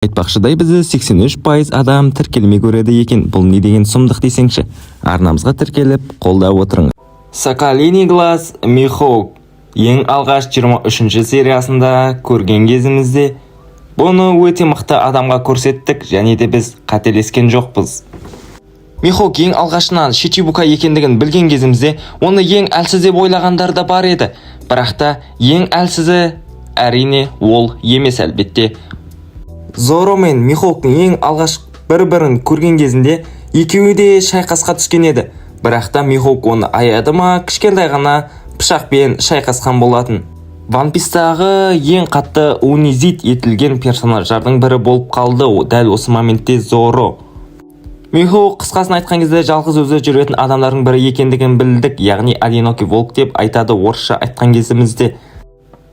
Айтпақшыдай бізді 83% адам тіркелмей көреді екен. Бұл не деген сұмдық десеңші? Арнамызға тіркеліп, қолдап отырыңыз. Соколиный глаз Михоук ең алғаш 23-ші сериясында көрген кезімізде бұны өте мықты адамға көрсеттік, және де біз қателескен жоқпыз. Михоук ең алғашынан Шичибука екендігін білген кезімізде оны ең әлсіз деп ойлағандар да бар еді. Бірақ та ең әлсізі әрине ол емес, әлбетте. Зоро мен Михоуктың ең алғаш бір-бірін көрген кезінде екеуі де шайқасқа түскен еді. Бірақ та Михоук оны аяды ма, кішкентай ғана пышақпен шайқасқан болатын. One Piece'тағы ең қатты унизит етілген персонаждардың бірі болып қалды дәл осы моментте Зоро. Михоук қысқасын айтқан кезде жалғыз өзі жүретін адамдардың бірі екендігін білдік, яғни одинокий волк деп айтады орысша айтқан кезімізде.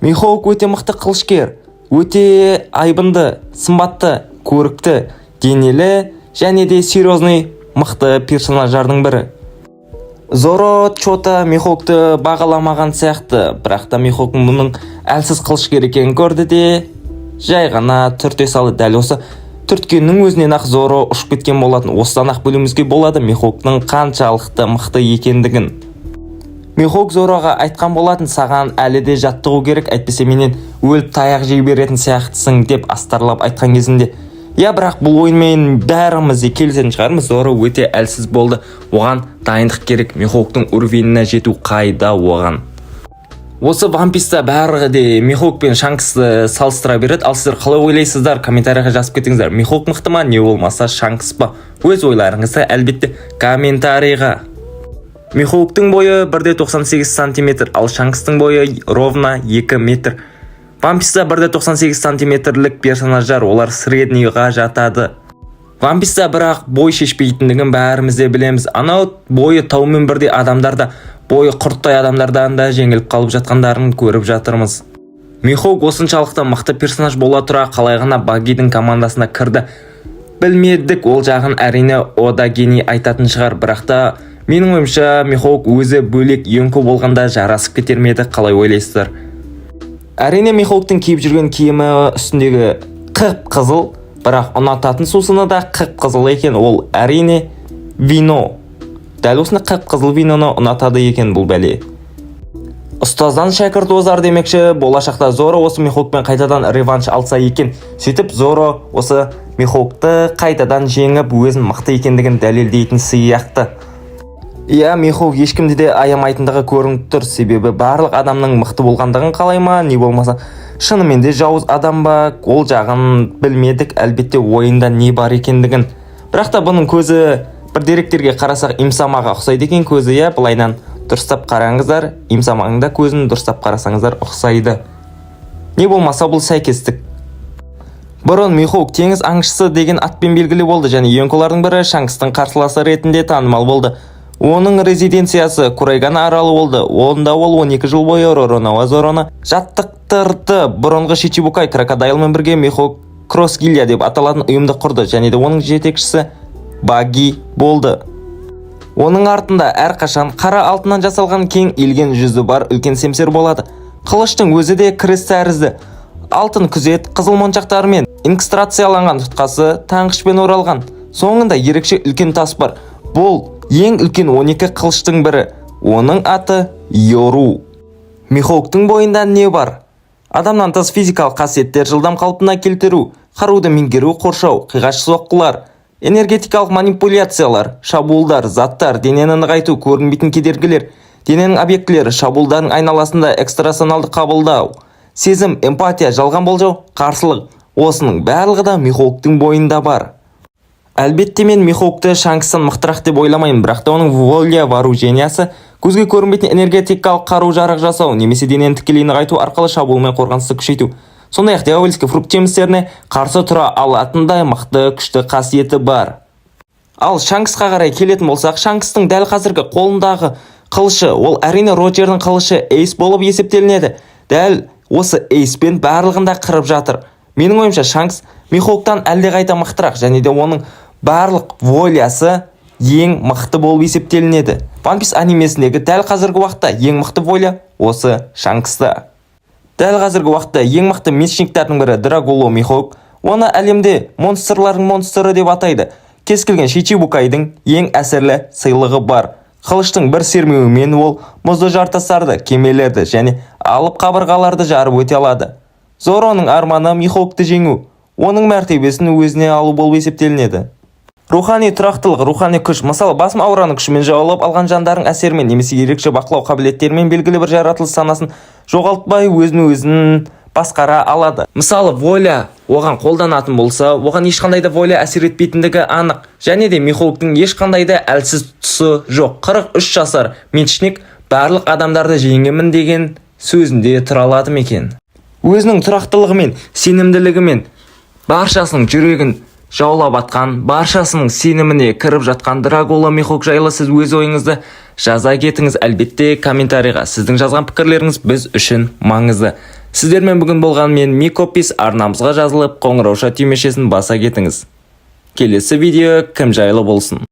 Михоук өте мықты қылышкер, өте айбынды, сымбатты, көрікті, денелі және де серьезный мықты персонаждардың бірі. Зоро Чота Михоукты бағаламаған сияқты, бірақ та Михоук мұның әлсіз қылышкер екенін көрді де жай ғана түрте салды. Дәл осы түрткеннің өзінен ақ Зоро ұшып кеткен болатын. Осыдан ақ білуімізге болады Михоуктың қаншалықты мықты екендігін. Михоук Зороға айтқан болатын, саған әлі де жаттығу керек, әйтпесе менен өліп таяқ жей беретін сияқтысың деп астарлап айтқан кезінде. Бірақ бұл ойынмен бәріміз де келісетін шығармыз. Зоро өте әлсіз болды. Оған дайындық керек. Михоуктың уровеніне жету қайда оған. Осы One Piece'та бәрі де Михоук пен Шанксты салыстыра береді. Ал сіздер қалай ойлайсыздар? Комментарияға жазып кетіңіздер. Михоук мықты ма, не болмаса Шанкс па? Өз ойларыңызды әлбетте комментарийға. Михоуктың бойы 1,98 сантиметр, ал Шанкстың бойы ровно 2 метр. One Piece'та 1,98 сантиметрлік персонаждар, олар среднийға жатады. One Piece'та бірақ бой шешпейтіндігін бәріміз де білеміз. Анау бойы таумен бірдей адамдарда, бойы құрттай адамдардан да жеңіліп қалып жатқандарын көріп жатырмыз. Михоук осыншалықты мықты персонаж бола тұра қалай ғана Багидің командасына кірді білмедік. Ол жағын әрине Ода Гений айтатын шығар, бірақ та менің ойымша Михоук өзі бөлек Йонко болғанда жарасып кетер ме еді, қалай ойлайсыздар? Әрине Михоуктың киіп жүрген киімі үстіндегі қып-қызыл, бірақ ұнататын сусыны да қып-қызыл екен. Ол әрине вино. Дәл осыны қып-қызыл виноны ұнатады екен бұл бәле. Ұстаздан шәкірт озар демекші, болашақта Зоро осы Михоукпен қайтадан реванш алса екен. Сөйтіп Зоро осы Михоукты қайтадан жеңіп өзін мықты екендігін дәлелдейтін сияқты. Михоук ешкімді де аямайтындығы көрініп тұр, себебі барлық адамның мықты болғандығын қалай ма, не болмаса шынымен де жауыз адам ба, ол жағын білмедік, әлбетте ойында не бар екендігін. Бірақ та бұның көзі бір деректерге қарасақ Имсамаға ұқсайды екен көзі. Былайнан дұрыстап қараңыздар, Имсаманың да көзін дұрыстап қарасаңыздар ұқсайды. Не болмаса бұл сәйкестік. Бұрын Михоук теңіз аңшысы деген атпен белгілі болды, және Йонколардың бірі Шанкстың қарсыласы ретінде танымал болды. Оның резиденциясы Курайгана аралы болды. Онда ол 12 жыл бойы Ророноа Зороны жаттықтырды. Бұрынғы Шичибукай крокодайлмен бірге Михоук Кросс-гилья деп аталатын ұйымды құрды, және де оның жетекшісі Баги болды. Оның артында әрқашан қара алтыннан жасалған кең илген жүзі бар үлкен семсер болады. Қылыштың өзі де кіріс тәрізді. Алтын күзет қызыл моншақтарымен инкрустацияланған тұтқасы таңғышпен оралған. Соңында ерекше үлкен тас бар. Бұл ең үлкен 12 қылыштың бірі. Оның аты Йору. Михоуктың бойында не бар? Адамнан тыс физикалық қасиеттер жылдам қалпына келтіру, қаруды меңгеру, қоршау, қиғаш соққылар, энергетикалық манипуляциялар, шабуылдар, заттар, денені нығайту, көрінбейтін кедергілер, дененің объектілері, шабуылдардың айналасында экстрасоналды қабылдау, сезім, эмпатия, жалған болжау, қарсылық. Осының барлығы да Михоуктың бойында бар. Әлбетте мен Михоукты Шанкстан мықтырақ деп ойламаймын, бірақ та оның воля вооружениясы көзге көрінбейтін энергетикалық қару-жарақ жасау, немесе денені тікелей нығайту арқылы шабуыл мен қорғанысты күшейту. Сондай-ақ дьявольский фрукт жемістеріне қарсы тұра алатындай мықты күшті қасиеті бар. Ал Шанксқа қарай келетін болсақ, Шанкстың дәл қазіргі қолындағы қылышы, ол әрине Роджердің қылышы Эйс болып есептелінеді. Дәл осы Эйспен барлығында қырып жатыр. Менің ойымша Шанкс Михоуктан әлде қайта мықтырақ, және де оның барлық волясы ең мықты болып есептелінеді. One Piece анимесіндегі дәл қазіргі уақытта ең мықты воля осы Шанкста. Дәл қазіргі уақытта ең мықты мечниктердің бірі Драгуло Михоук. Оны әлемде монстрлардың монстры деп атайды. Кез келген Шичибукайдың ең әсерлі сыйлығы бар. Қылыштың бір сермеуімен ол мұзды жартастарды, кемелерді және алып қабырғаларды жарып өте алады. Зороның арманы Михоукты жеңу. Оның мәртебесін өзіне алу болып есептелінеді. Рухани тұрақтылық, рухани күш, мысалы басым аураны күшімен жаулап алған жандардың әсерімен немесе ерекше бақылау қабілеттерімен белгілі бір жаратылыс санасын жоғалтпай өзін басқара алады. Мысалы воля оған қолданатын болса, оған ешқандай да воля әсер етпейтіндігі анық. Және де Михоуктың ешқандай да әлсіз тұсы жоқ. 43 жасар Мечник барлық адамдарды жеңемін деген сөзінде тұра алады екен. Өзінің тұрақтылығымен, сенімділігімен баршасының жүрегін жаулап атқан, баршасының сеніміне кіріп жатқан Драгула Михоук жайлы сіз өз ойыңызды жаза кетіңіз. Әлбетте комментарийға сіздің жазған пікірлеріңіз біз үшін маңызды. Сіздермен бүгін болған мен Микопис, арнамызға жазылып қоңырауша түймешесін баса кетіңіз. Келесі видео кім жайлы болсын?